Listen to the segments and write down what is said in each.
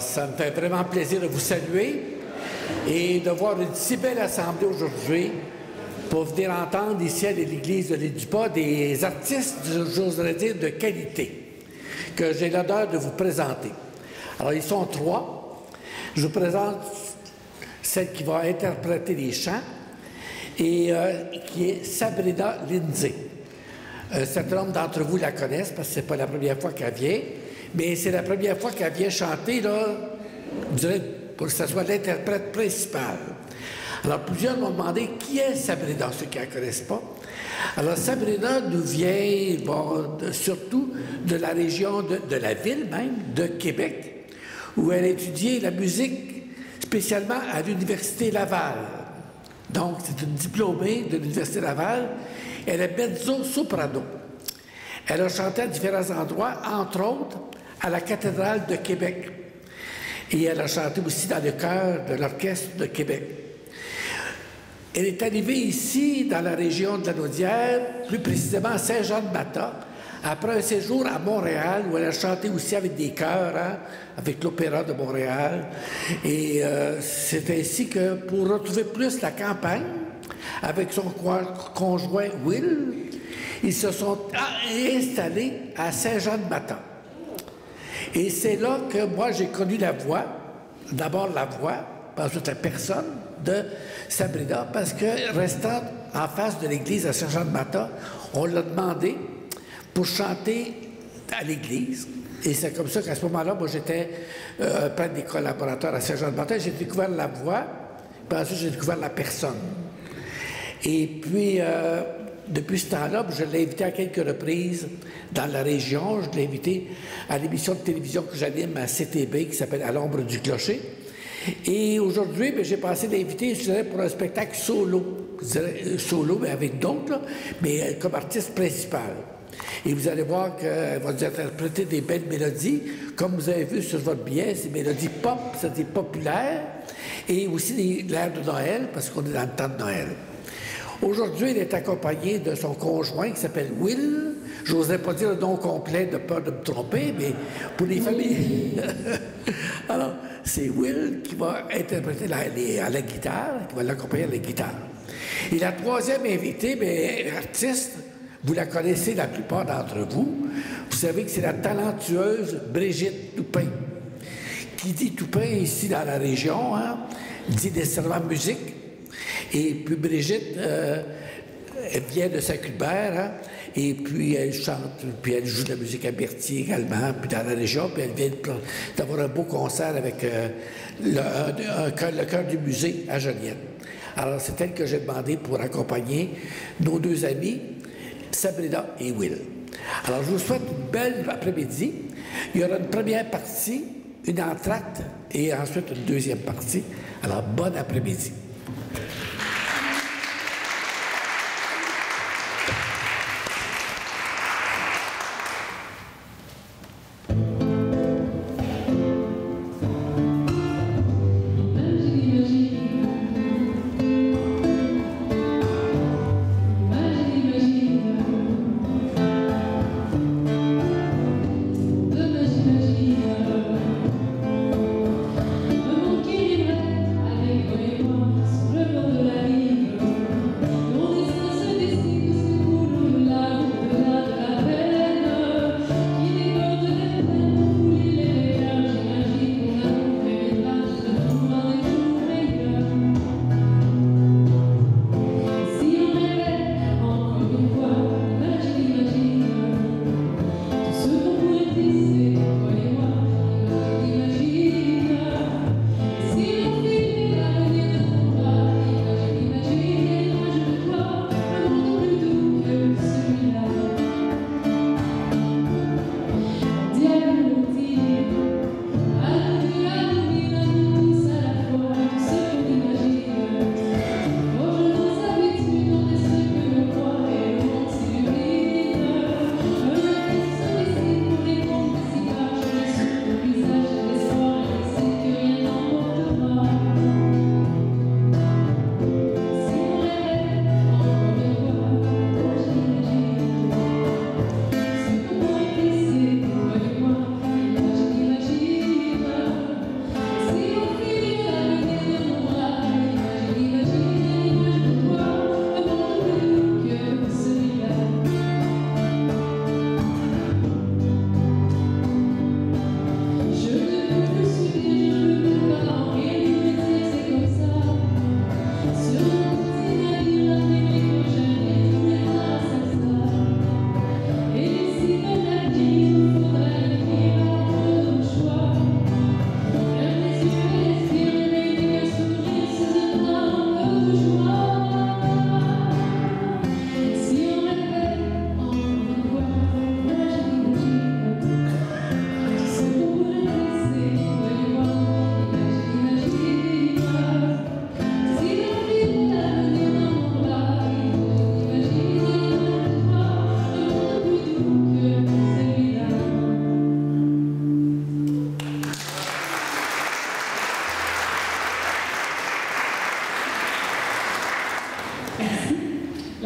ça me fait vraiment plaisir de vous saluer et de voir une si belle assemblée aujourd'hui pour venir entendre ici à l'église de l'Île-du-Pas des artistes, j'oserais dire, de qualité, que j'ai l'honneur de vous présenter. Alors, ils sont trois. Je vous présente celle qui va interpréter les chants et qui est Sabrina Lindsay. Un certain nombre d'entre vous la connaissent parce que ce n'est pas la première fois qu'elle vient, mais c'est la première fois qu'elle vient chanter, là, je dirais, pour que ce soit l'interprète principal. Alors, plusieurs m'ont demandé qui est Sabrina, ceux qui ne la connaissent pas. Alors, Sabrina nous vient surtout de la région, de la ville même, de Québec, où elle a étudié la musique spécialement à l'Université Laval. Donc, c'est une diplômée de l'Université Laval. Elle est mezzo-soprano. Elle a chanté à différents endroits, entre autres à la cathédrale de Québec. Et elle a chanté aussi dans le chœur de l'Orchestre de Québec. Elle est arrivée ici, dans la région de la Naudière, plus précisément à Saint-Jean-de-Mata, après un séjour à Montréal, où elle a chanté aussi avec des chœurs, hein, avec l'Opéra de Montréal. Et c'est ainsi que, pour retrouver plus la campagne, avec son conjoint Will, ils se sont installés à Saint-Jean-de-Mata. Et c'est là que moi j'ai connu la voix, d'abord la voix, puis ensuite la personne de Sabrina, parce que restant en face de l'église à Saint-Jean-de-Mata, on l'a demandé pour chanter à l'église. Et c'est comme ça qu'à ce moment-là, moi j'étais un des collaborateurs à Saint-Jean-de-Mata, j'ai découvert la voix, puis ensuite j'ai découvert la personne. Et puis, depuis ce temps-là, je l'ai invité à quelques reprises dans la région. Je l'ai invité à l'émission de télévision que j'anime à CTB qui s'appelle « À l'ombre du clocher ». Et aujourd'hui, j'ai pensé l'inviter, je dirais, pour un spectacle solo. Je dirais solo, mais avec d'autres, mais comme artiste principal. Et vous allez voir qu'elle va nous interpréter des belles mélodies, comme vous avez vu sur votre billet, ces mélodies pop, c'est populaire, et aussi l'air de Noël, parce qu'on est dans le temps de Noël. Aujourd'hui, elle est accompagnée de son conjoint qui s'appelle Will. Je n'oserais pas dire le nom complet de peur de me tromper, mais pour les familles... Alors, c'est Will qui va interpréter à la guitare, qui va l'accompagner à la guitare. Et la troisième invitée, bien, artiste, vous la connaissez la plupart d'entre vous. Vous savez que c'est la talentueuse Brigitte Toupin. Qui dit Toupin ici dans la région, hein, dit nécessairement musique. Et puis Brigitte, elle vient de Saint-Cuthbert, hein, et puis elle chante, puis elle joue de la musique à Berthier également, puis dans la région, puis elle vient d'avoir un beau concert avec le chœur du musée à Joliette. Alors c'est elle que j'ai demandé pour accompagner nos deux amis, Sabrina et Will. Alors je vous souhaite une belle après-midi. Il y aura une première partie, une entracte, et ensuite une deuxième partie. Alors bon après-midi. Le monde qui vivrait avec moi et moi.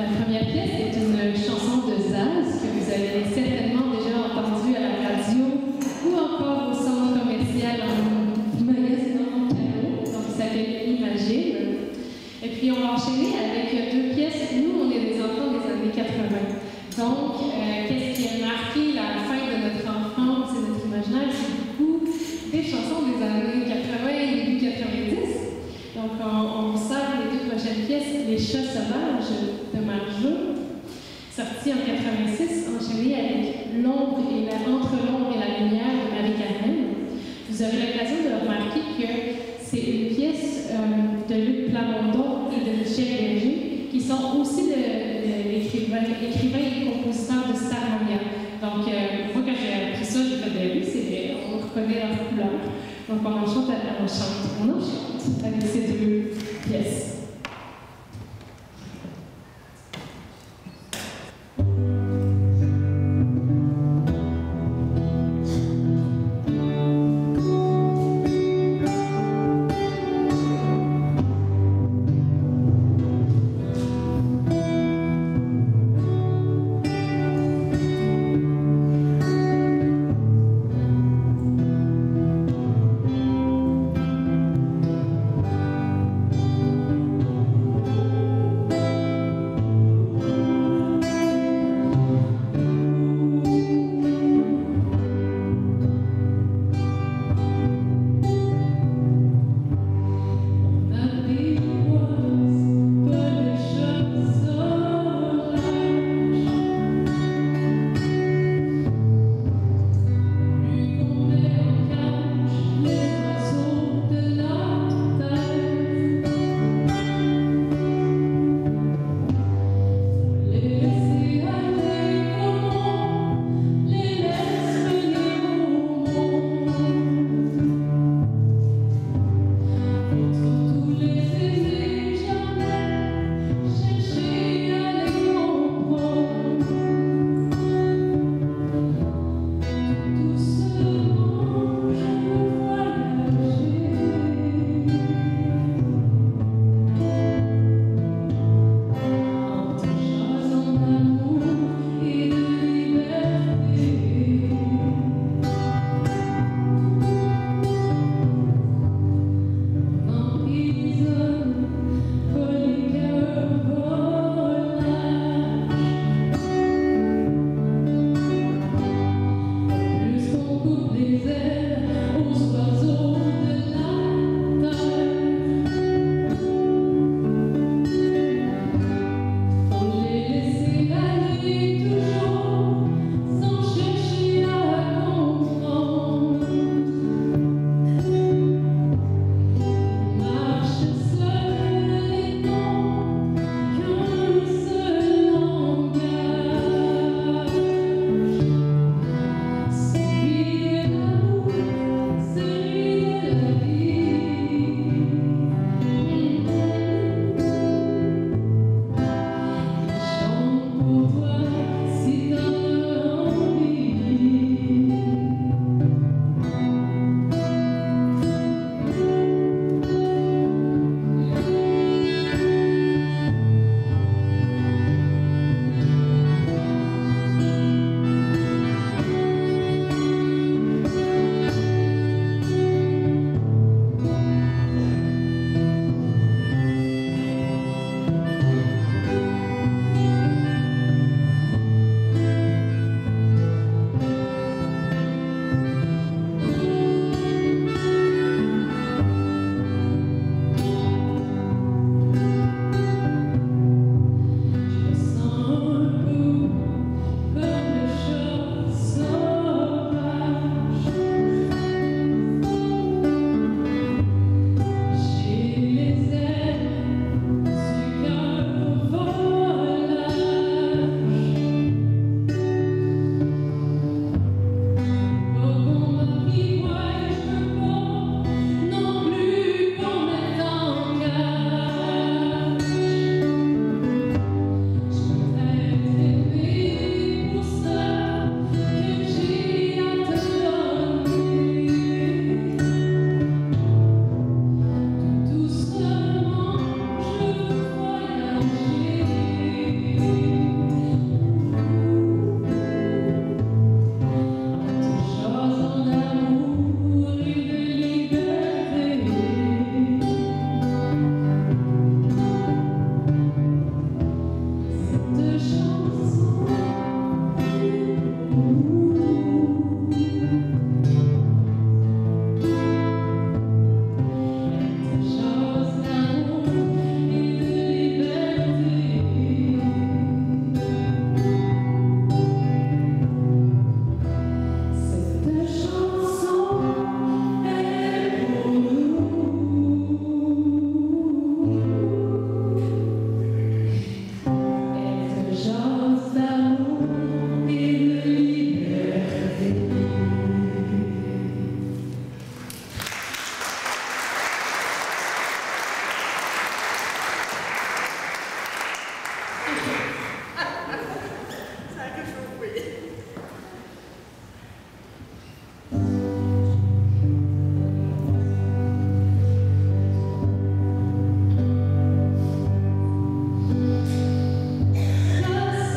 La première pièce est une chanson de Zaz que vous avez certainement déjà entendue à la radio ou encore au centre commercial en magasinant mon piano. Donc, il s'appelle Imagine. Et puis, on va enchaîner avec deux pièces. Nous, on est des enfants des années 80. Donc, qu'est-ce qui a marqué la fin de notre enfance et notre imaginaire? C'est beaucoup des chansons des années 80 et début 90. Donc, on sort les deux prochaines pièces, Les Chats Sauvages de Marjo, sorti en 86, enchaîné avec Entre l'ombre et la lumière de Marie-Carmen. Vous aurez l'occasion de remarquer que c'est une pièce de Luc Plamondon et de Michel Berger, qui sont aussi l'écrivain et compositeur de Starmania. Donc, moi, quand j'ai appris ça, j'ai fait de oui, c'est vrai, on reconnaît leur couleur. Donc, on enchante avec ces deux pièces. chance d'amour et de liberté. Grâce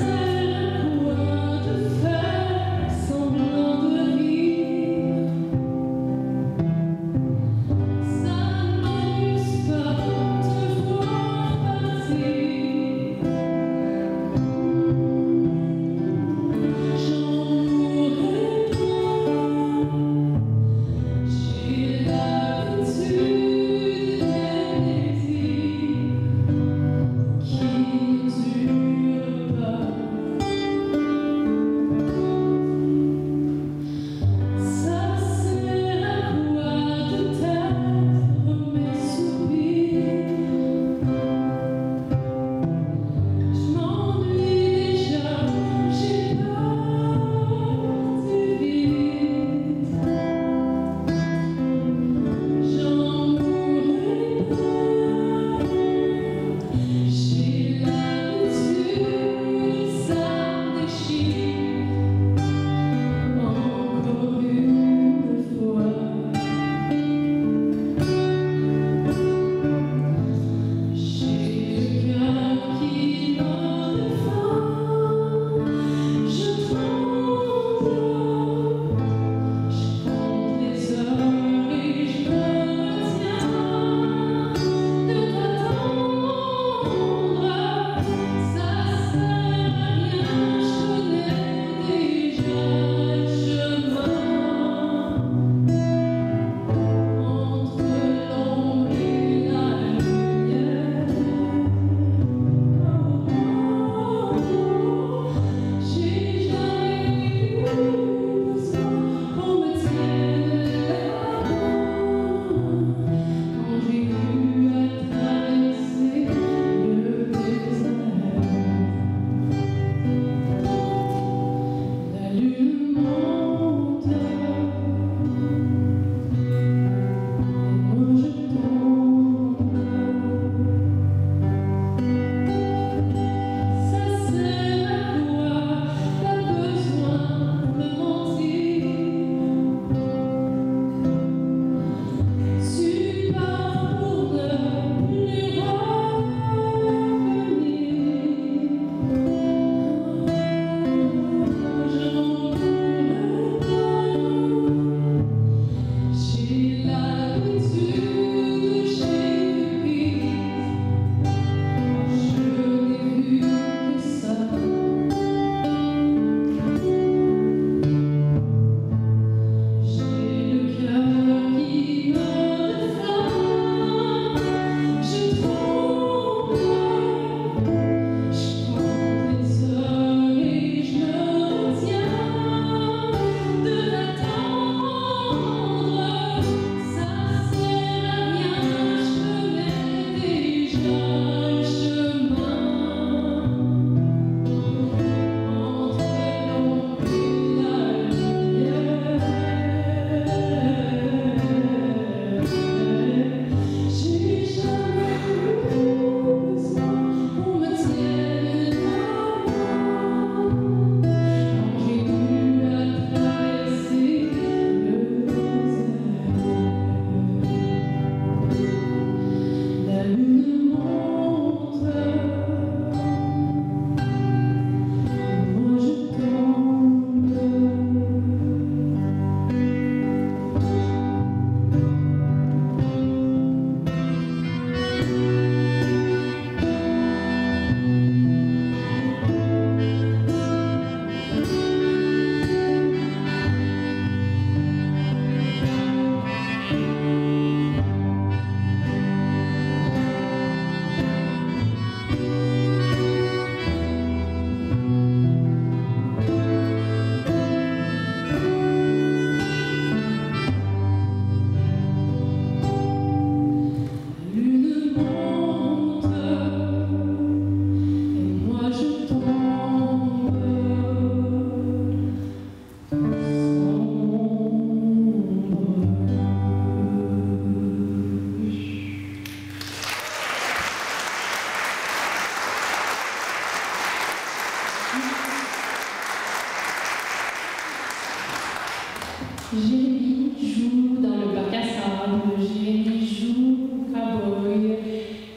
Jérémy joue dans le bac à sable, Jérémy joue au cowboy,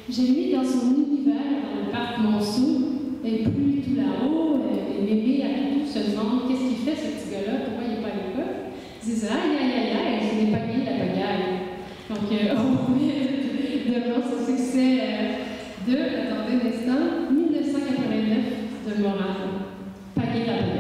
Jérémy dans son univers dans le parc Monceau, et plus tout là-haut, les bébés à tout se demandent qu'est-ce qu'il fait ce petit gars-là, pourquoi il n'est pas à l'école. Ils disent aïe aïe aïe aïe, je n'ai pas gagné la pagaille. Donc on met devant ce succès de, attendez un instant, 1989 de Morin, pagaille la pagaille.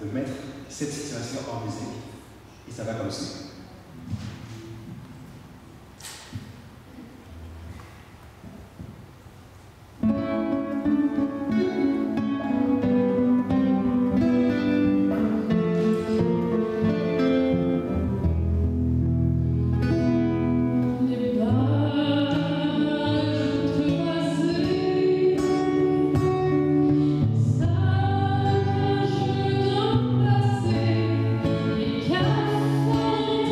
De mettre cette situation en musique. Et ça va comme suit. Yeah.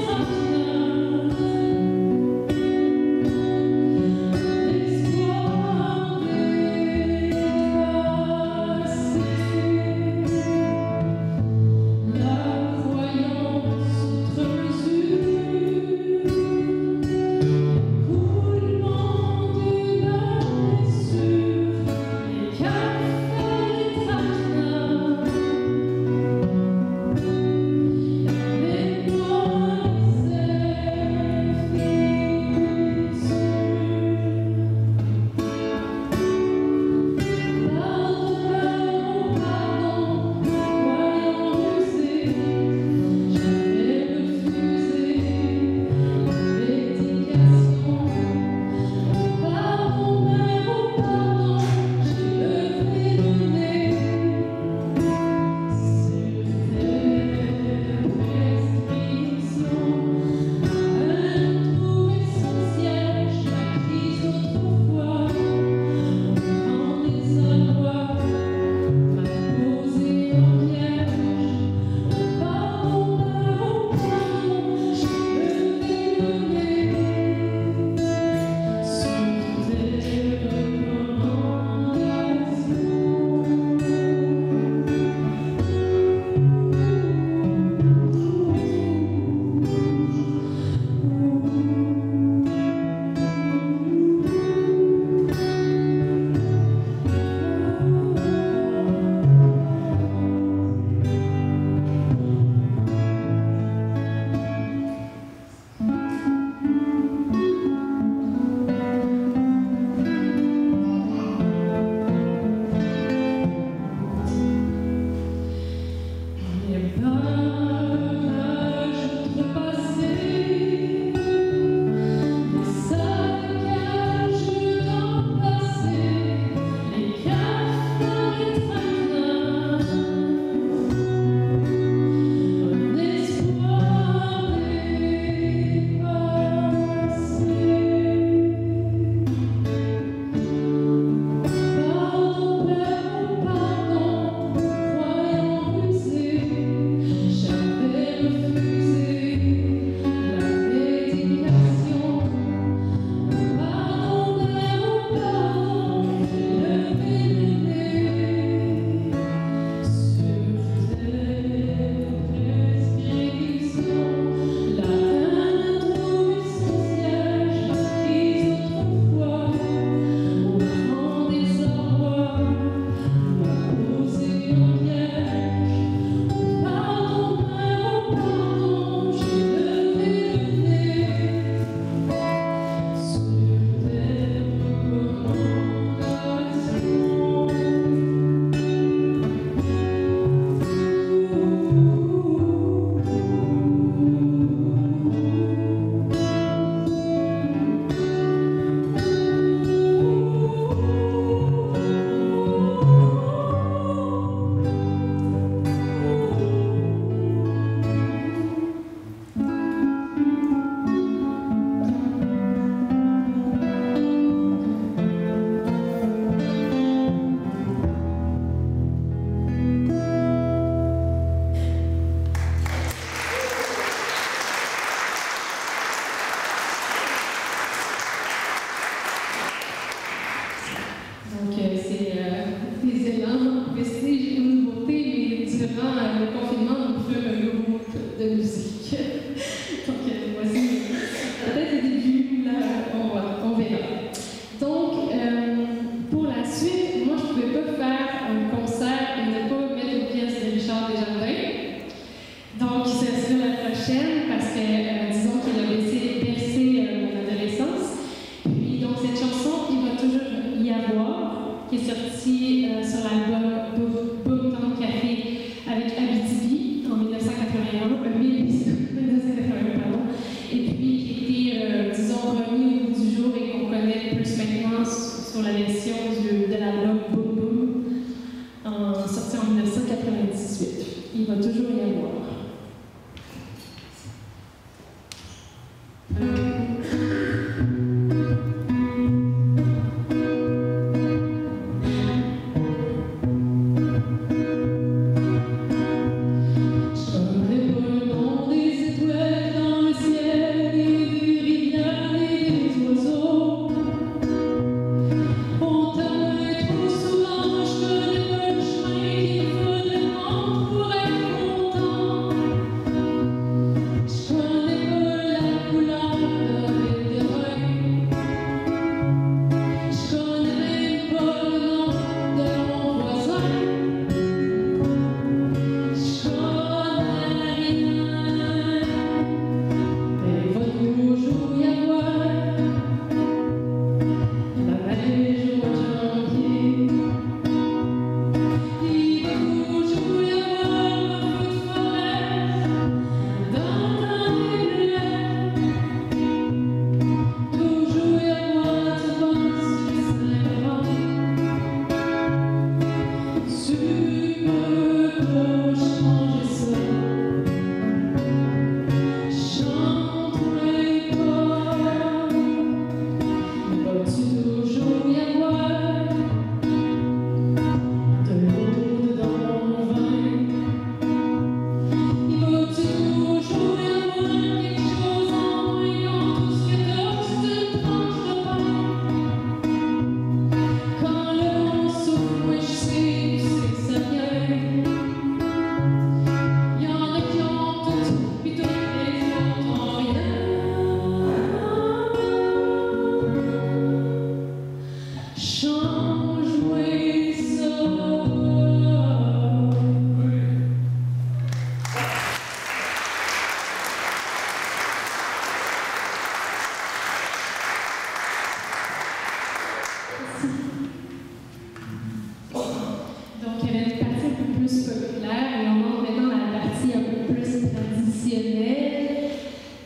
va toujours y avoir.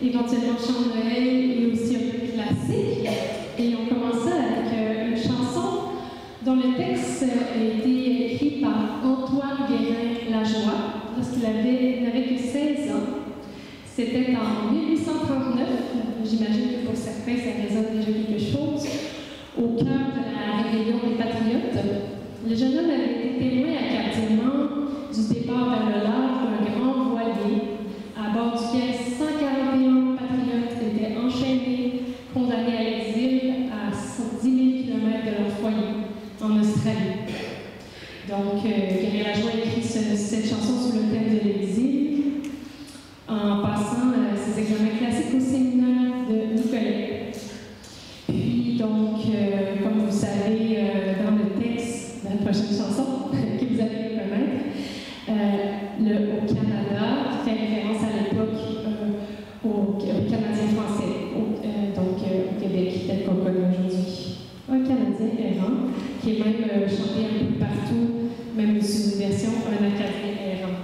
Éventuellement chant de Noël et aussi un peu classique. Et on commençait avec une chanson dont le texte a été écrit par Antoine Guérin-Lajoie lorsqu'il n'avait que 16 ans. C'était en 1839, j'imagine que pour certains ça résonne déjà quelque chose, au cœur de la rébellion des Patriotes. Le jeune homme avait été témoin à Cartiermont du départ vers le large d'un grand voilier à bord duquel 141 patriotes étaient enchaînés, condamnés à l'exil à 10 000 km de leur foyer en Australie. Donc, Guérin-Lajoie a écrit cette chanson sous le thème de l'exil en passant ses examens classiques au séminaire de Nicolet. Puis, donc, comme vous savez, dans le texte de la prochaine chanson que vous allez connaître, au Canada, fait référence à l'époque aux Canadiens français, donc au Québec, tel qu'on connaît aujourd'hui. Un Canadien errant, qui est même chanté un peu partout, même sous une version, un Acadien errant.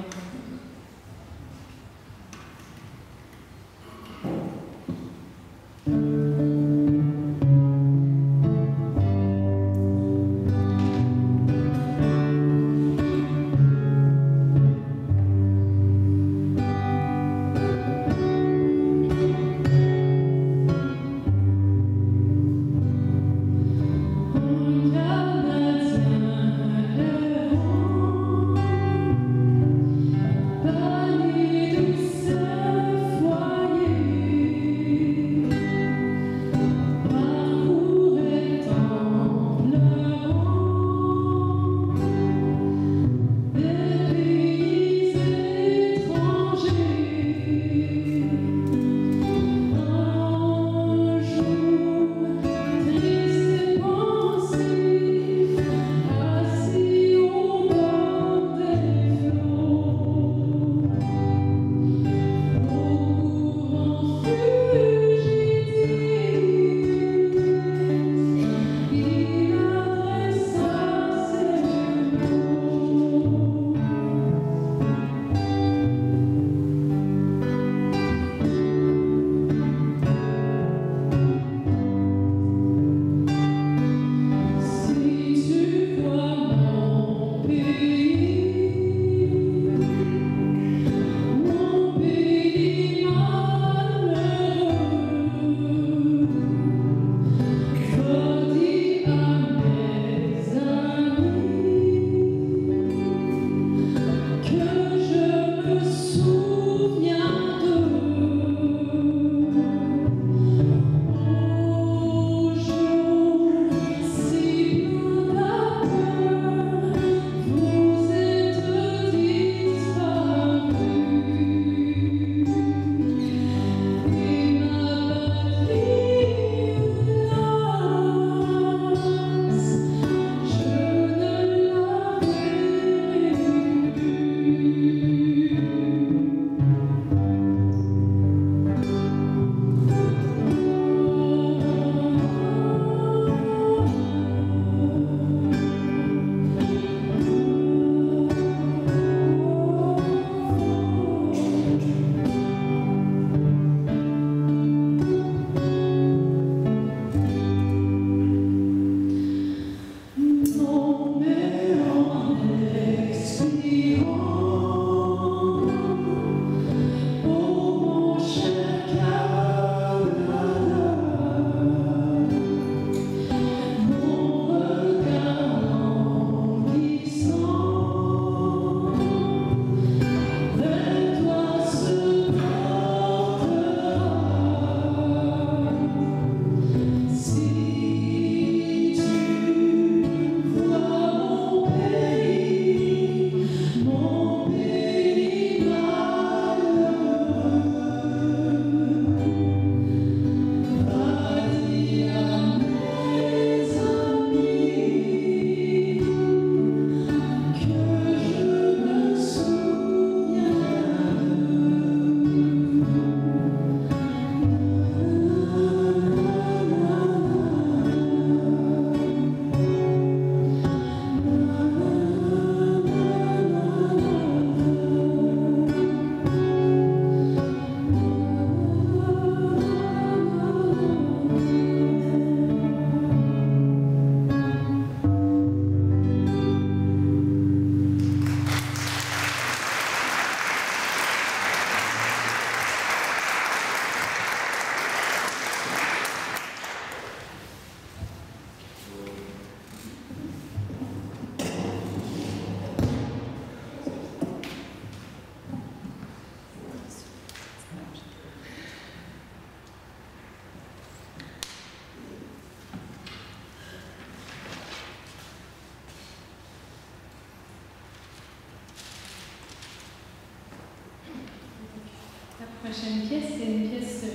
prochaine pièce, c'est une pièce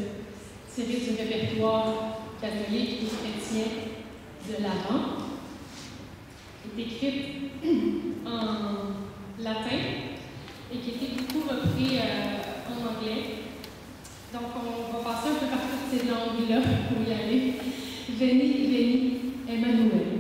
tirée du répertoire catholique et chrétien de l'Avent, qui est écrite en latin et qui a été beaucoup repris en anglais. Donc, on va passer un peu par toutes ces langues-là pour y aller. Veni, veni, Emmanuel.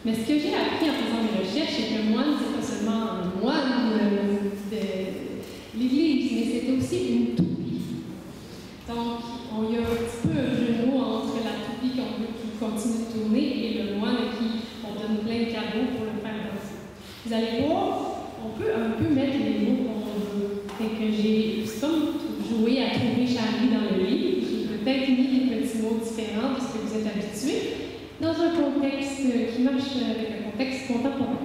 Mais ce que j'ai appris en faisant mes recherches, c'est que moine, c'est pas seulement un moine de l'Église, mais c'est aussi une toupie. Donc, il y a un petit peu un jeu de mots entre la toupie qu'on veut qui continue de tourner et le moine à qui on donne plein de cadeaux pour le faire danser. Vous allez voir, on peut un peu mettre les mots qu'on veut. Fait que j'ai comme joué à trouver Charlie dans le livre. J'ai peut-être mis des petits mots différents de ce que vous êtes habitués, dans un contexte qui marche avec un contexte contemporain.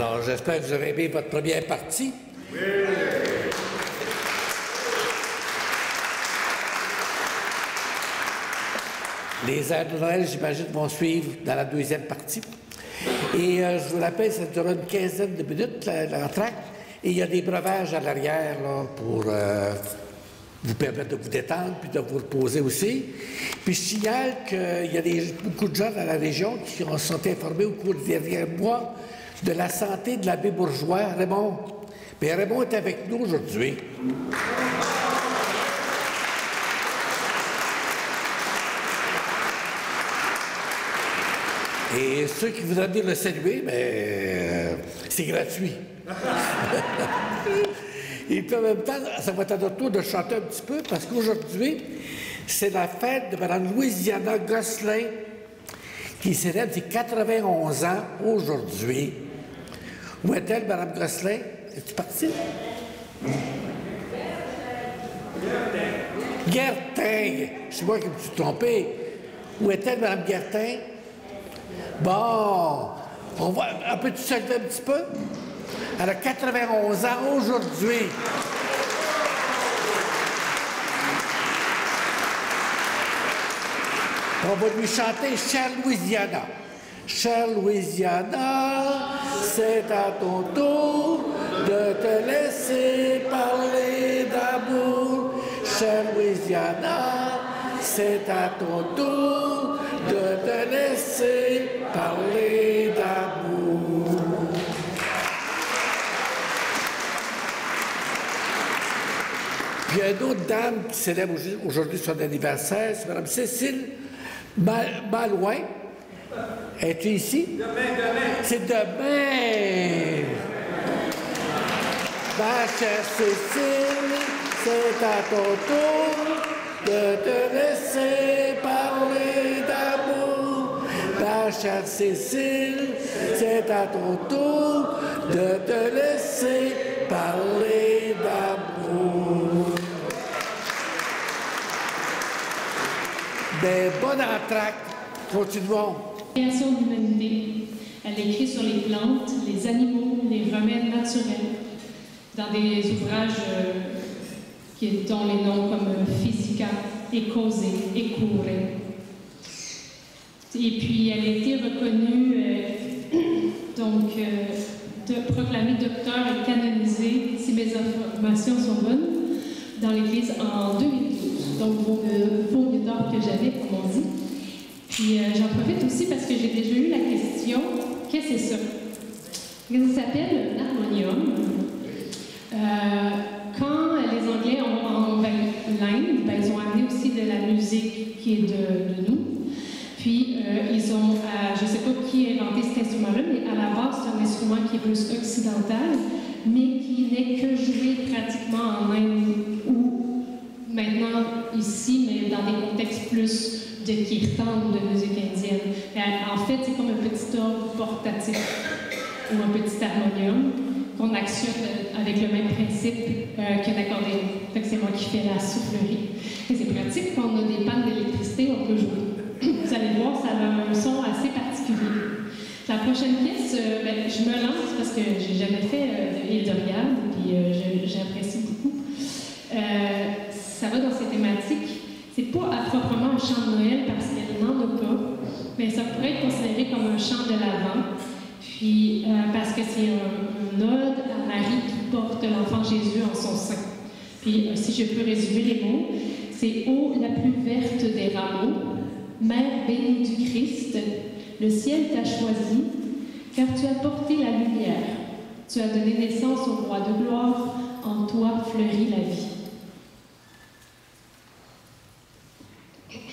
Alors, j'espère que vous avez aimé votre première partie. Oui. Les airs de Noël, j'imagine, vont suivre dans la deuxième partie. Et je vous rappelle, ça durera une quinzaine de minutes, l'entracte. Et il y a des breuvages à l'arrière là, pour vous permettre de vous détendre puis de vous reposer aussi. Puis je signale qu'il y a beaucoup de gens dans la région qui se sont informés au cours des derniers mois de la santé de l'abbé Bourgeois, Raymond. Bien, Raymond est avec nous aujourd'hui. Et ceux qui voudraient venir le saluer, bien, c'est gratuit. Et puis en même temps, ça va être à notre tour de chanter un petit peu, parce qu'aujourd'hui, c'est la fête de Mme Louisiana Gosselin, qui célèbre ses 91 ans aujourd'hui. Où est-elle, Mme Gosselin? Es-tu partie? Guertin. C'est moi qui me suis trompé. Où est-elle, Mme Guertin? Bon, On peut-tu se lever un petit peu? Elle a 91 ans aujourd'hui. On va lui chanter Chère Louisiana. Chère Louisiana, c'est à ton tour de te laisser parler d'amour. Chère Louisiana, c'est à ton tour de te laisser parler d'amour. Puis il y a une autre dame qui célèbre aujourd'hui son anniversaire, c'est Mme Cécile Malouin. Es-tu ici? Demain. C'est demain. Ma chère Cécile, c'est à ton tour de te laisser parler d'amour. Ma chère Cécile, c'est à ton tour de te laisser parler d'amour. Des bonnes entractes. Continuons. Création d'humanité. Elle écrit sur les plantes, les animaux, les remèdes naturels, dans des ouvrages dont les noms comme Physica, Ecose, Ecure. Et puis, elle a été reconnue, proclamée docteur et canonisée, si mes informations sont bonnes, dans l'Église en 2012. Donc, beau mieux d'or que j'avais, comme on dit. Puis j'en profite aussi parce que j'ai déjà eu la question, qu'est-ce que c'est ça? Ça s'appelle l'harmonium. Quand les Anglais ont envahi l'Inde, ils ont amené aussi de la musique qui est de nous. Puis ils ont, je ne sais pas qui a inventé cet instrument-là, mais à la base, c'est un instrument qui est plus occidental, mais qui n'est que joué pratiquement en Inde ou maintenant ici, mais dans des contextes plus de kirtan ou de musique indienne. En fait, c'est comme un petit orgue portatif ou un petit harmonium qu'on actionne avec le même principe qu'un accordéon. Fait que c'est moi qui fais la soufflerie. Et c'est pratique, quand on a des pannes d'électricité, on peut jouer. Vous allez voir, ça a un son assez particulier. La prochaine pièce, je me lance parce que j'ai jamais fait de Hildériade, puis j'apprécie beaucoup. Ça va dans ces thématiques. C'est pas à proprement un chant de Noël parce qu'elle n'en a pas, mais ça pourrait être considéré comme un chant de l'Avent, puis parce que c'est un ode à Marie qui porte l'enfant Jésus en son sein. Puis si je peux résumer les mots, c'est « Ô la plus verte des rameaux, Mère bénie du Christ, le ciel t'a choisi, car tu as porté la lumière, tu as donné naissance au roi de gloire, en toi fleurit la vie. » Thank you.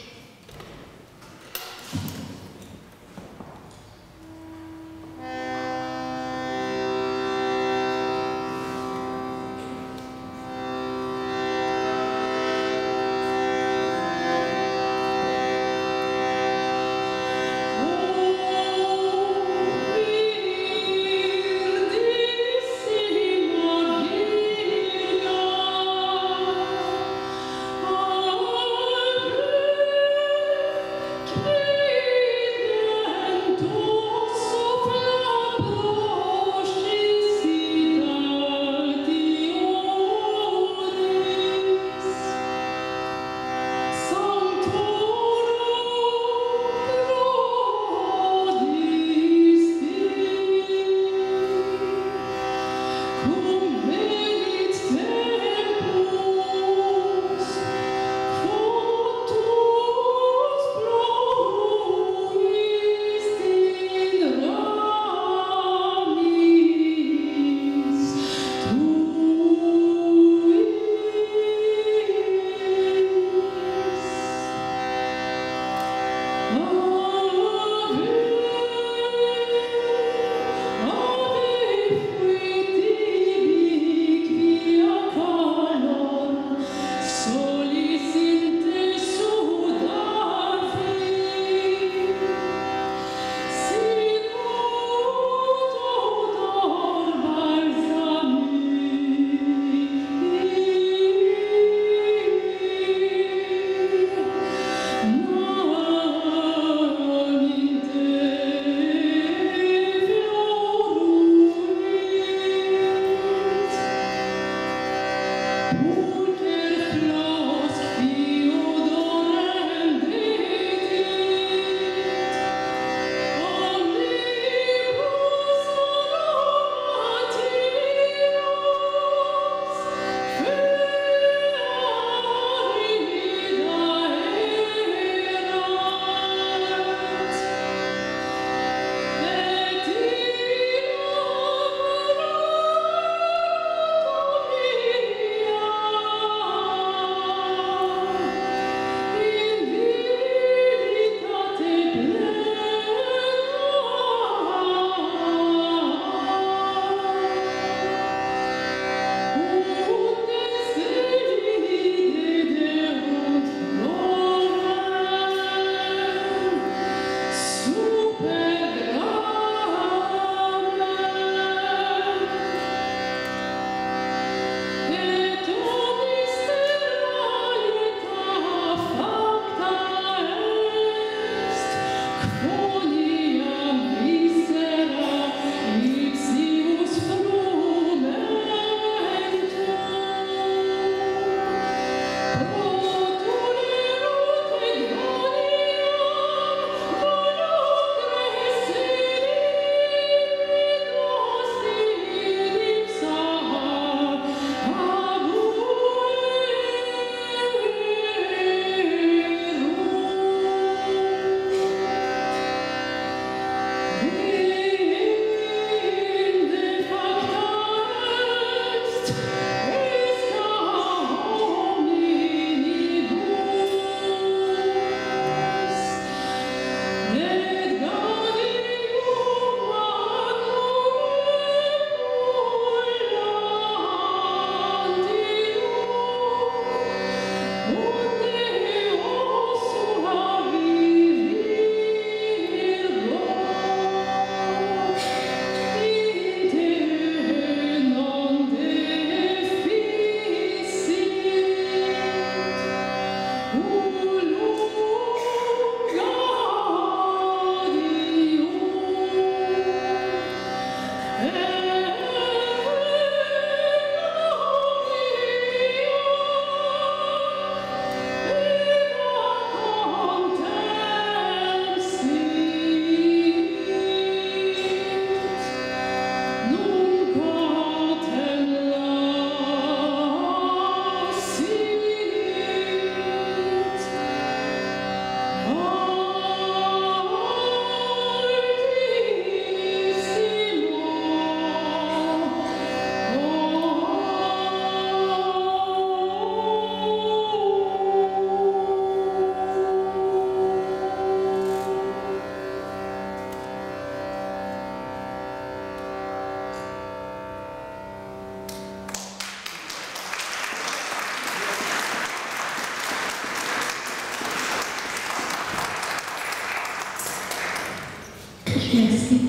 Merci.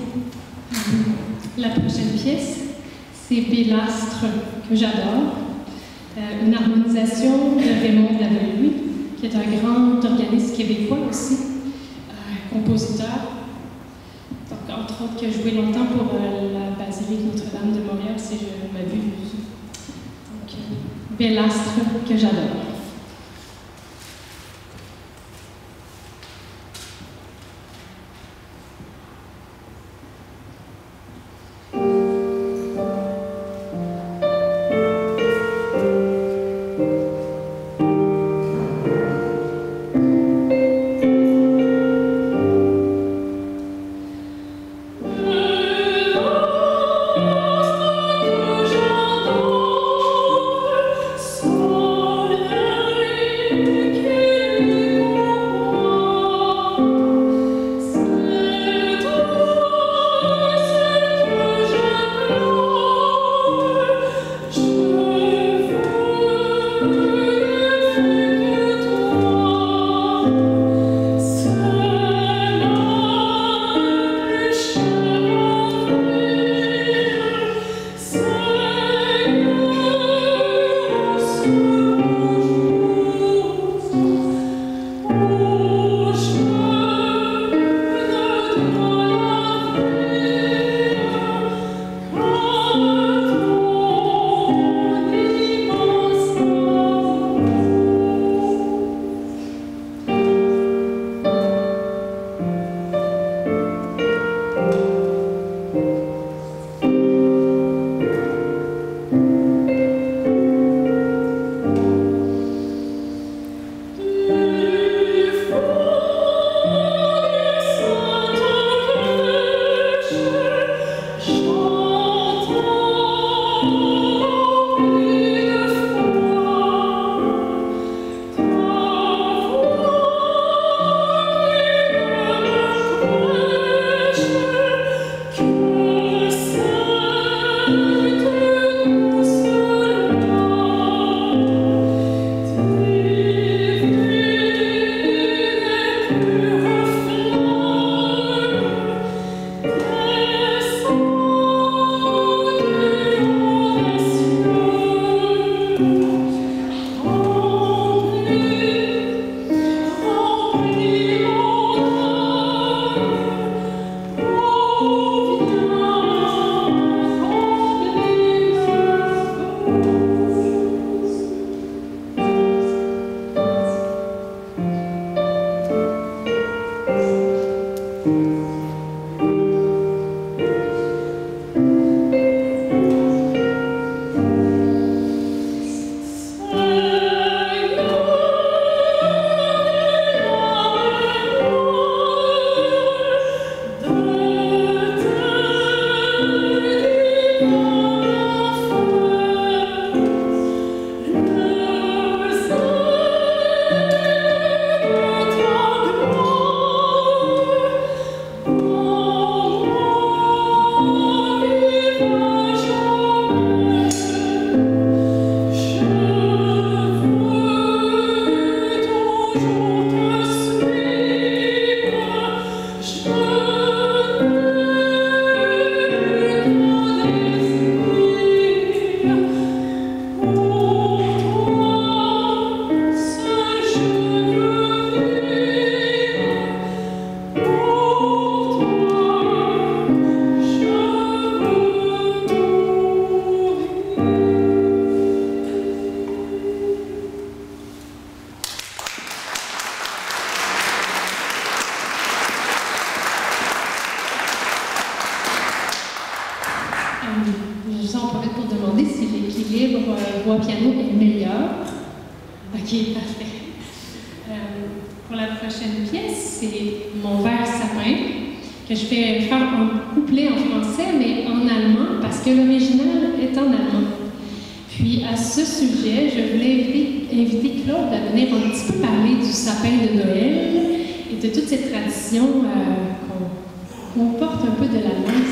La prochaine pièce, c'est Bélastre, que j'adore. Une harmonisation de Raymond Lavelle, qui est un grand organiste québécois aussi, compositeur. Donc, entre autres, qui a joué longtemps pour la basilique Notre-Dame de Montréal, si je m'abuse. Donc, Bélastre, que j'adore. l'équilibre voix-piano est meilleur. OK, parfait. Pour la prochaine pièce, c'est Mon vert sapin, que je vais faire un couplet en français, mais en allemand, parce que l'original est en allemand. Puis, à ce sujet, je voulais inviter Claude à venir un petit peu parler du sapin de Noël et de toutes ces traditions qu'on porte un peu de l'Allemagne.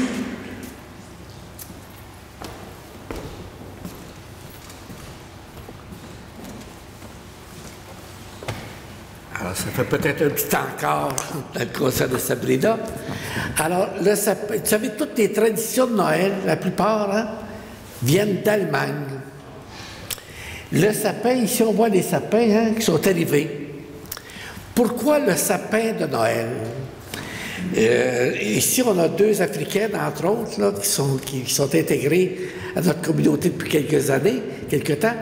Alors, ça fait peut-être un petit encore dans le concert de Sabrina. Alors, le sapin, vous savez, toutes les traditions de Noël, la plupart, hein, viennent d'Allemagne. Le sapin, ici, on voit les sapins hein, qui sont arrivés. Pourquoi le sapin de Noël? Ici, on a 2 Africaines, entre autres, là, qui sont intégrées à notre communauté depuis quelques années, quelques temps.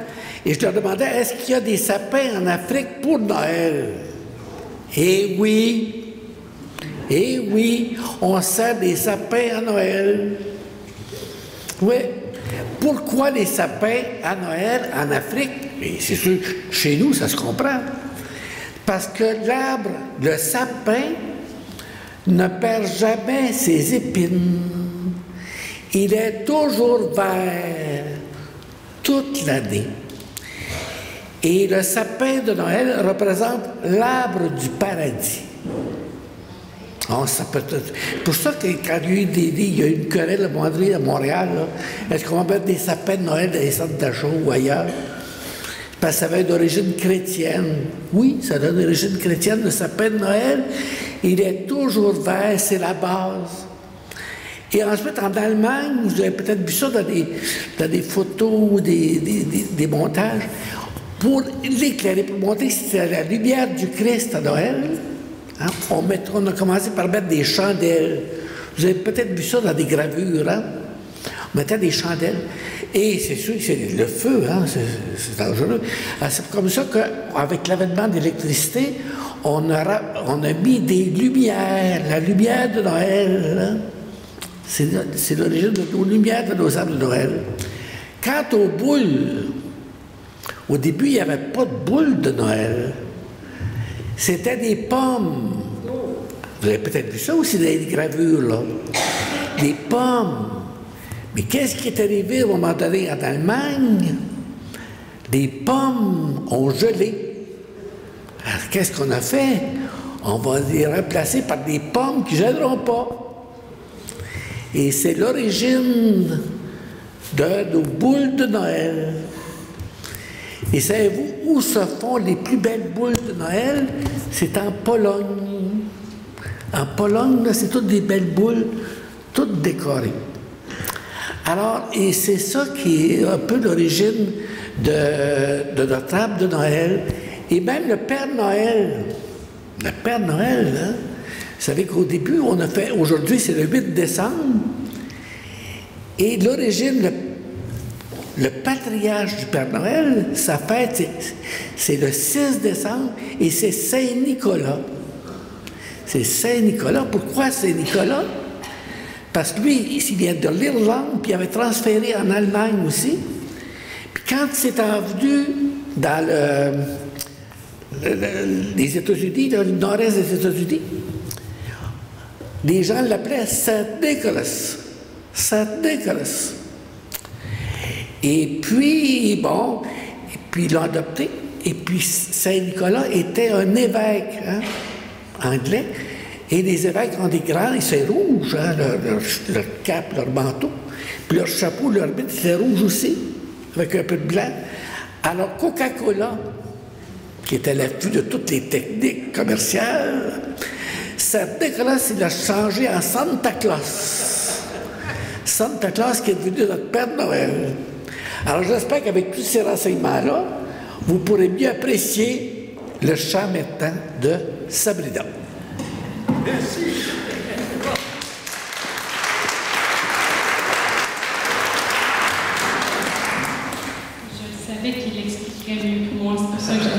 Et je leur demandais, est-ce qu'il y a des sapins en Afrique pour Noël? Eh oui! Eh oui! On sert des sapins à Noël. Oui. Pourquoi les sapins à Noël en Afrique? Et c'est sûr, chez nous, ça se comprend. Parce que l'arbre, le sapin, ne perd jamais ses épines. Il est toujours vert toute l'année. Et le sapin de Noël représente l'arbre du paradis. Oh, ça peut être... Pour ça que quand il y a eu une querelle à Montréal, est-ce qu'on va mettre des sapins de Noël dans les centres d'achat ou ailleurs? Parce que ça avait d'origine chrétienne. Oui, ça a d'origine chrétienne, le sapin de Noël. Il est toujours vert, c'est la base. Et ensuite, en Allemagne, vous avez peut-être vu ça dans des photos ou des montages, pour l'éclairer, pour montrer que c'était la lumière du Christ à Noël. Hein? On a commencé par mettre des chandelles. Vous avez peut-être vu ça dans des gravures. Hein? On mettait des chandelles. Et c'est sûr que c'est le feu, hein? C'est dangereux. C'est comme ça qu'avec l'avènement de l'électricité, on a mis des lumières, la lumière de Noël. Hein? C'est l'origine de nos lumières, de nos arbres de Noël. Quant aux boules, au début, il n'y avait pas de boules de Noël. C'était des pommes. Vous avez peut-être vu ça aussi dans les gravures, là. Des pommes. Mais qu'est-ce qui est arrivé à un moment donné en Allemagne? Les pommes ont gelé. Alors, qu'est-ce qu'on a fait? On va les remplacer par des pommes qui ne gèleront pas. Et c'est l'origine de nos boules de Noël. Et savez-vous où se font les plus belles boules de Noël? C'est en Pologne. En Pologne, c'est toutes des belles boules, toutes décorées. Alors, et c'est ça qui est un peu l'origine de notre arbre de Noël. Et même le Père Noël. Le Père Noël, hein? Vous savez qu'au début, on a fait, aujourd'hui c'est le 8 décembre, et l'origine, le patriarche du Père Noël, sa fête, c'est le 6 décembre, et c'est Saint-Nicolas. C'est Saint-Nicolas. Pourquoi Saint-Nicolas? Parce que lui, il vient de l'Irlande, puis il avait transféré en Allemagne aussi. Puis quand il s'est envenu dans les États-Unis, dans le nord-est des États-Unis, les gens l'appelaient Saint-Nicolas. Saint-Nicolas. Et puis, bon, et puis ils l'ont adopté. Et puis Saint-Nicolas était un évêque anglais. Et les évêques ont des grands, et c'est rouge, hein, leur cape, leur manteau. Puis leur chapeau, leur bite, c'est rouge aussi, avec un peu de blanc. Alors Coca-Cola, qui était l'affût de toutes les techniques commerciales, Saint-Nicolas, il a changé en Santa Claus. Santa Claus qui est devenu notre Père Noël. Alors j'espère qu'avec tous ces renseignements-là, vous pourrez mieux apprécier le chant maintenant de Sabrina. Merci. Je savais qu'il expliquerait mieux que moi, c'est pour ça que je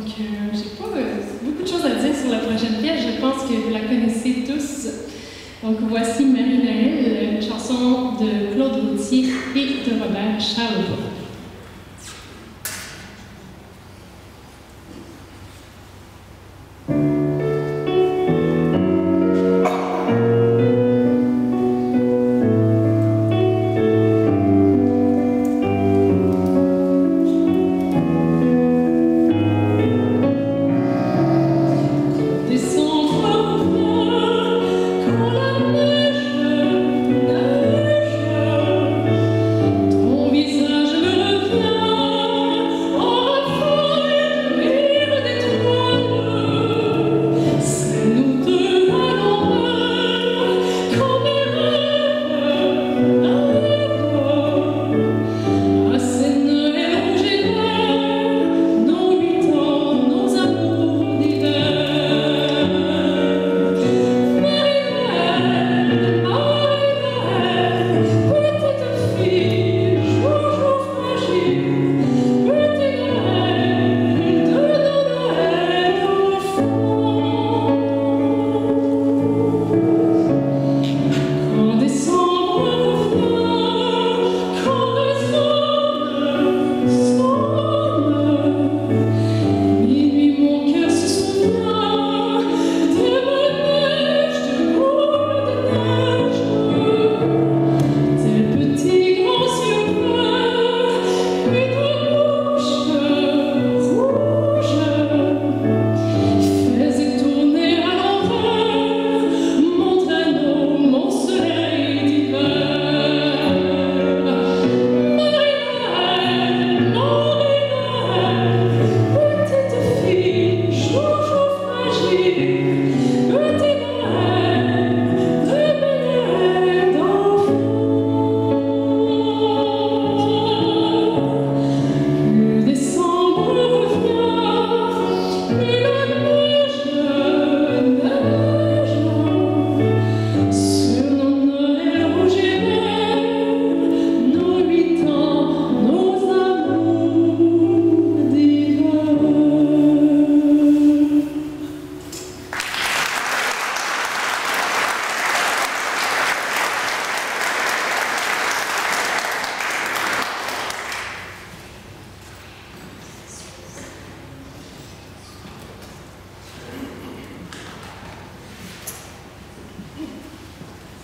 j'ai pas beaucoup de choses à dire sur la prochaine pièce. Je pense que vous la connaissez tous. Donc, voici Marie-Noël, une chanson de Claude Gauthier et de Robert Charlebois.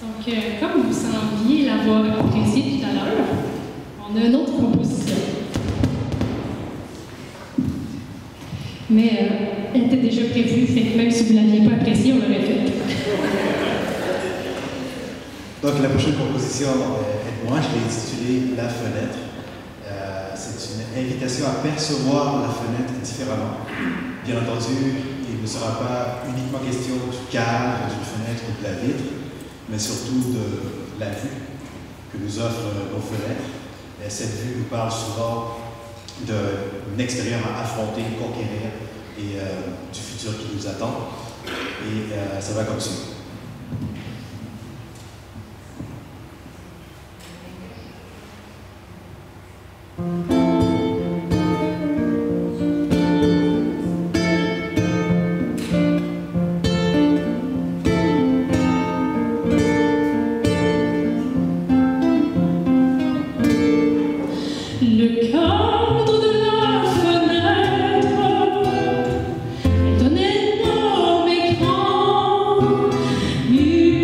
Donc, comme vous sembliez l'avoir apprécié tout à l'heure, on a une autre proposition. Mais elle était déjà prévue, fait que même si vous ne l'aviez pas appréciée, on l'aurait faite. Donc, la prochaine proposition est moi, je l'ai intitulée La fenêtre. C'est une invitation à percevoir la fenêtre différemment. Bien entendu, il ne sera pas uniquement question du cadre, d'une fenêtre ou de la vitre, mais surtout de la vue que nous offrent nos fenêtres. Et cette vue nous parle souvent d'un extérieur à affronter, conquérir et du futur qui nous attend. Et ça va comme suit. You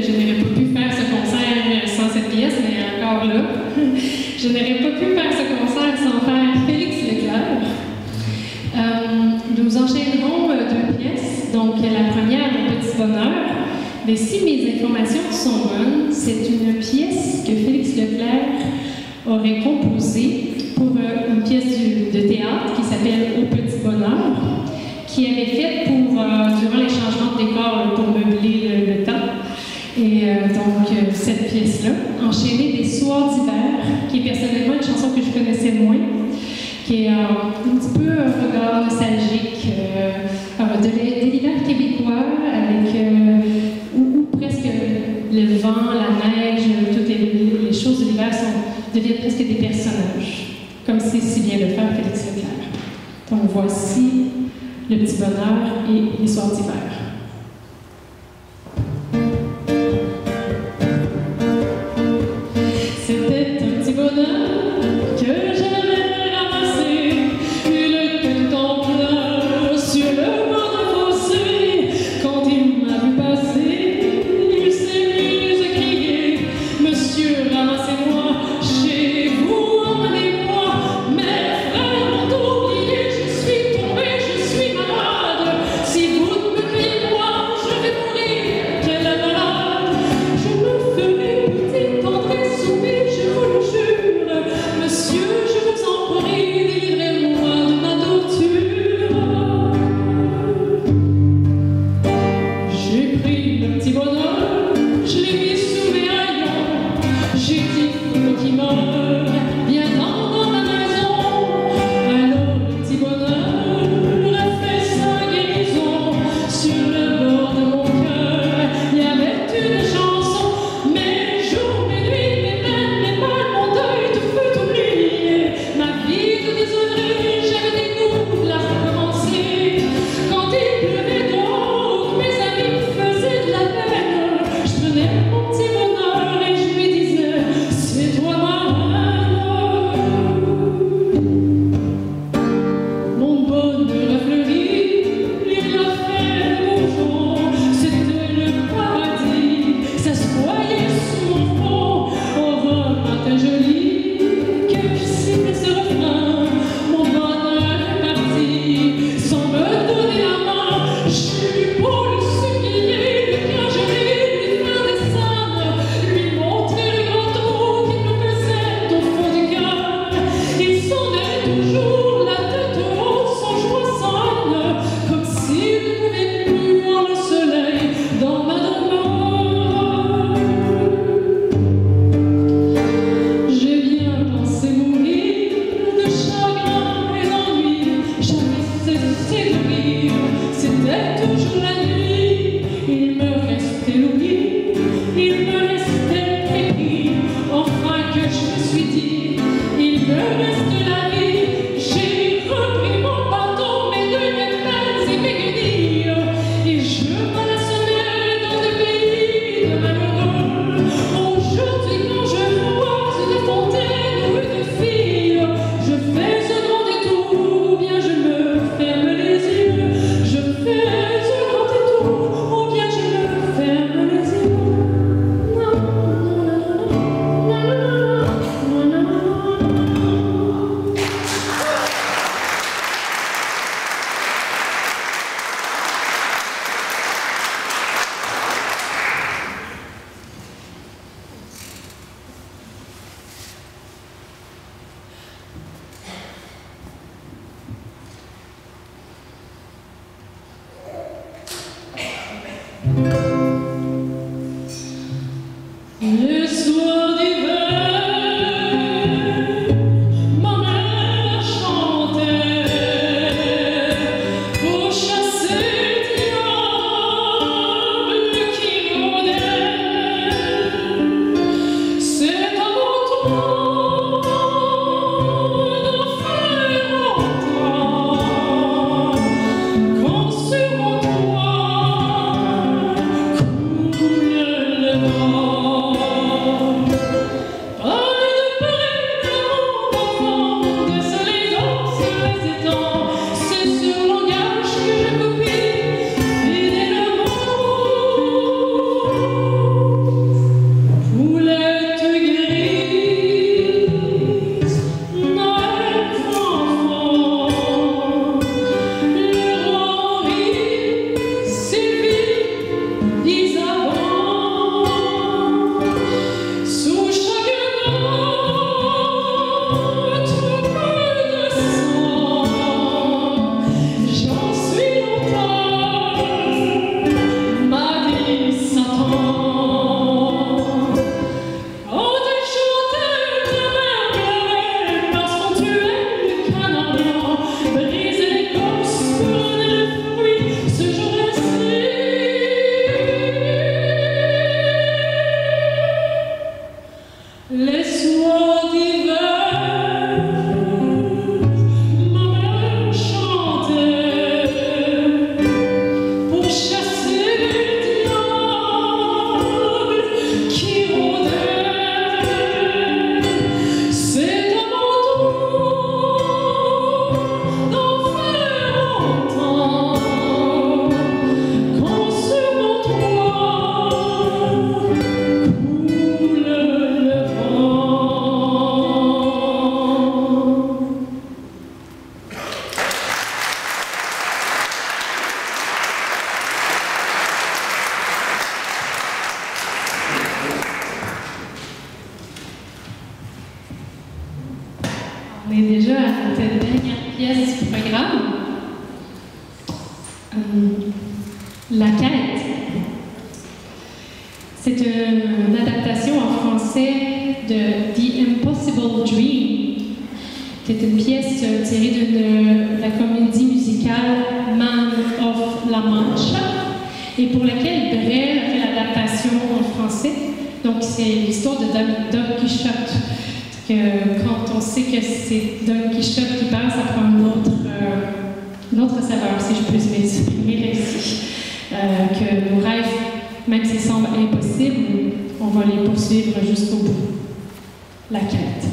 Je n'aurais pas pu faire ce concert sans cette pièce, mais encore là, je n'aurais pas pu faire ce concert sans faire Félix Leclerc. Nous enchaînerons deux pièces. Donc, la première, Mon Petit Bonheur. Mais si mes informations sont bonnes, c'est une pièce que Félix Leclerc aurait composée pour une pièce de théâtre qui s'appelle Au Petit Bonheur, qui avait fait pour, durant les changements de décor, pour meubler le temps. Et donc, cette pièce-là, Enchaîner des soirs d'hiver, qui est personnellement une chanson que je connaissais moins, qui est un petit peu un regard nostalgique de l'hiver québécois, avec où presque le vent, la neige, toutes les choses de l'hiver deviennent presque des personnages, comme c'est si bien le faire Félix Leclerc. Donc, voici Le Petit Bonheur et Les Soirs d'hiver. C'était un petit bonheur que j'avais ramassé, une tête en pleurs sur le bord d'un fossé. Quand il m'a vu passer, il s'est mis à crier: Monsieur, ramassez-moi, chez vous, emmenez-moi. Mes frères m'ont oublié, je suis tombée, je suis malade. Si vous ne me criez pas, je vais mourir, quelle malade. Je me ferai petite tendresse soupir, je vous le jure. Monsieur, je vous en prie, délivrez-moi de ma torture. J'ai pris le petit bonheur, je l'ai mis sous mes haillons. J'ai dit, faut qu'il meure, viens dans ma maison. Alors le petit bonheur a fait sa guérison. Sur le bord de mon cœur, il y avait une chanson. Mes jours, mes nuits, mes peines, mes mal, mon deuil, tout fut oublié. Ma vie de désolée, j'avais des coups de la recommencer. Quand il pleuvait dehors, mes amis me faisaient de la peine. Je prenais mon petit bonheur et je lui disais: c'est toi ma reine. Mon bonheur a fleuri, il a fait le bourgeon. C'était le paradis, ça se voyait sous mon front. Oh, matin joli, que c'était ce refrain. Mon bonheur est parti, sans me donner la main. J'ai eu beau le supplier, quand je l'ai faire descendre, lui montrer le grand trou qui me faisait au fond du cœur. Il s'en est toujours la tête haute, sans joie, sans haine, comme s'il ne pouvait plus voir le soleil dans ma demeure. J'ai bien pensé mourir de chagrin et d'ennui. J'avais cessé de rire, c'était toujours la nuit. Il me restait l'oubli, il me restait le répit. Enfin que je me suis dit, il me reste la vie. J'ai repris mon bâton, mes deuils, mes peines et mes guenilles, et je m'en assommais dans des pays de malheureux. Aujourd'hui, quand je vois une fontaine ou une fille, je fais un grand détour, ou bien je me ferme les yeux. Je fais un grand détour, La quête. C'est une adaptation en français de The Impossible Dream, qui est une pièce tirée de la comédie musicale Man of La Mancha, et pour laquelle Brel a fait l'adaptation en français. Donc, c'est l'histoire de Don Quichotte. Que quand on sait que c'est Don Quichotte qui parle, ça prend une autre saveur, si je peux m'exprimer ainsi. Que nos rêves, même s'ils semblent impossibles, on va les poursuivre jusqu'au bout. La quête.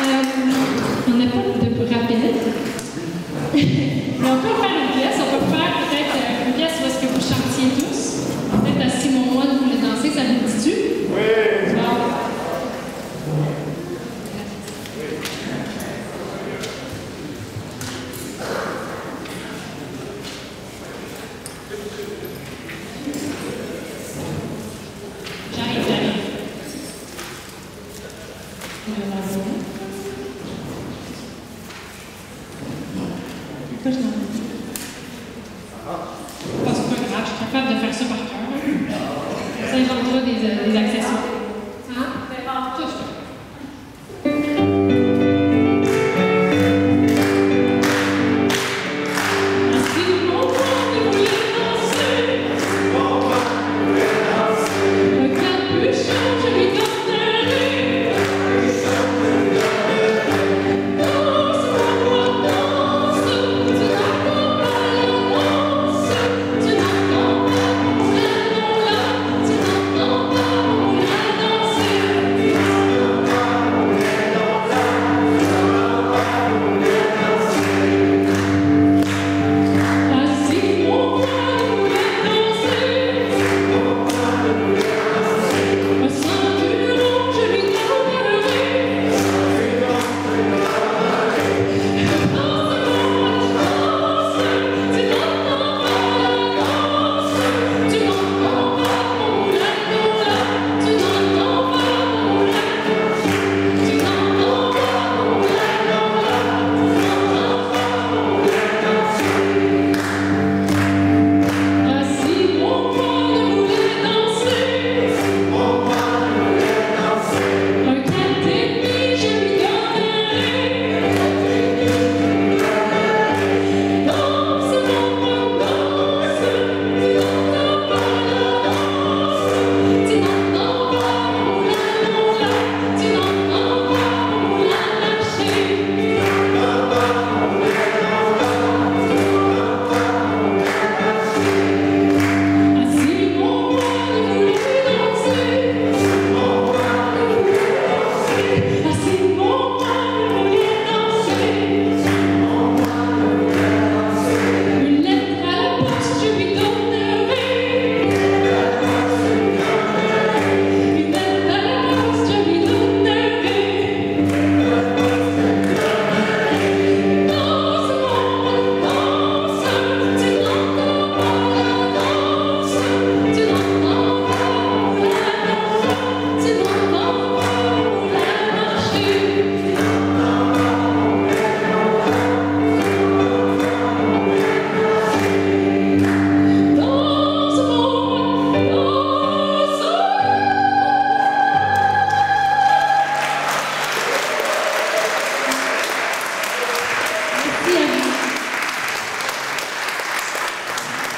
On n'a pas de rappel. Mais on peut faire une pièce. On peut faire peut-être une pièce où est-ce que vous chantiez tous. Peut-être à Simon Moine, vous voulez danser, ça vous dit-tu? Oui! Bon.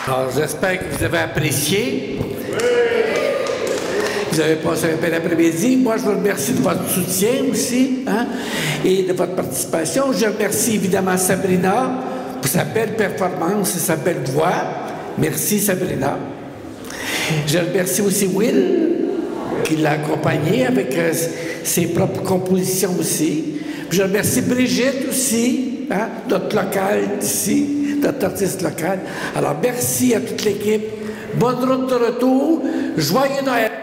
Alors, j'espère que vous avez apprécié. Vous avez passé un bel après-midi. Moi, je vous remercie de votre soutien aussi, hein, et de votre participation. Je remercie évidemment Sabrina pour sa belle performance et sa belle voix. Merci, Sabrina. Je remercie aussi Will, qui l'a accompagné avec ses propres compositions aussi. Puis je remercie Brigitte aussi, hein, notre locale d'ici, notre artiste local. Alors, merci à toute l'équipe. Bonne route de retour. Joyeux Noël!